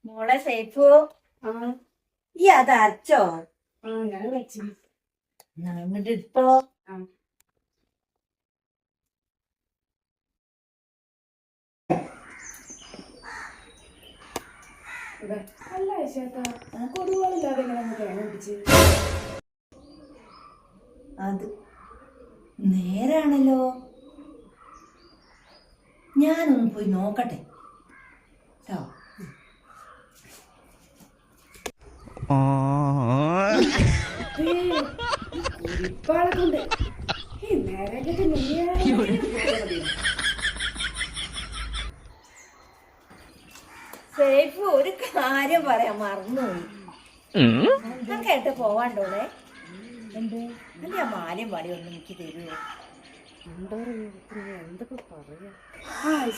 മോളെ സേഫു ഈ അത് അരച്ചോ? ഞാൻ വെച്ചു. എന്നിട്ട് ഇപ്പോ അല്ല ചേട്ടാ കൊടുവാളില്ലാതെ തേങ്ങ പിടിച്ച് അത് നേരാണല്ലോ. ഞാനൊന്ന് പോയി നോക്കട്ടെ കേട്ടോ. കുരിപ്പാളെ ഈ നേരെ സേഫ് ഒരു കാര്യം പറയാൻ മറന്നുപോയി. ഞാൻ കേട്ട് പോവാണ്ടോളെ. എന്ത് എന്റെ ആ മാലയും വളയും ഒന്നും എനിക്ക് തരുമോ? എന്തൊക്കെ പറയാ.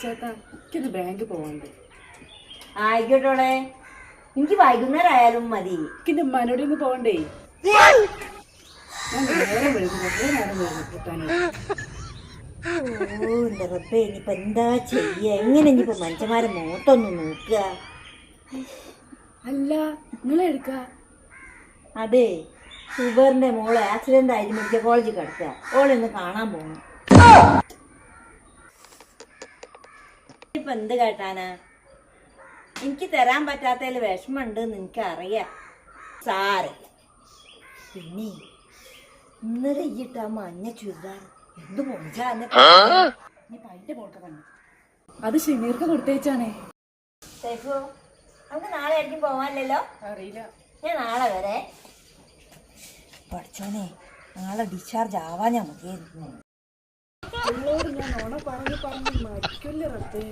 ചേട്ടാ എനിക്കൊന്ന് ബാങ്കിൽ പോവാണ്ട്. ആയിക്കോട്ടോളെ, എനിക്ക് വൈകുന്നേരം ആയാലും മതി. എനിക്കെന്റെ ഉമ്മാനോട് ഒന്ന് പോകണ്ടേ. ഞാൻ നേരം വഴുകും, നേരം വഴുകും കിട്ടാനോ. ഓ എന്റെ റബ്ബേ, ഇനിയിപ്പോ എന്താ ചെയ്യ? എങ്ങനെ ഇനിയിപ്പോ മനുഷ്യന്മാരെ മോത്തൊന്ന് നോക്കുക? അല്ല നിങ്ങളെടുക്ക. അതെ, ഷുഗറിന്റെ മോള് ആക്സിഡന്റ് ആയിട്ട് മെഡിക്കൽ കോളേജിൽ കിടക്കുക. ഓളൊന്ന് കാണാൻ പോകണം. ഇപ്പൊ എന്ത് കേട്ടാനാ? എനിക്ക് തരാൻ പറ്റാത്തതിൽ വിഷമമുണ്ട് എന്ന് എനിക്കറിയാം. സാരല്ല. പിന്നെ ഇന്നലെ ഇട്ട മഞ്ഞ ചുരിദാർ എന്ത് പൊഞ്ചാന്ന് അതിന്റെ പോട്ടെ തന്നെ. അത് ഷെമീർക്ക് കൊടുത്തേച്ചാണേ. സേഫു, നമുക്ക് നാളെ ആയിരിക്കും പോവാനല്ലോ. അറിയില്ല, ഞാൻ നാളെ വരെ. പഠിച്ചോനെ, നാളെ ഡിസ്ചാർജ് ആവാഞ്ഞാ മതിയായിരുന്നു. ഞാൻ ഓണ പറഞ്ഞ് മരിക്കല്ലേ റബ്ബേ.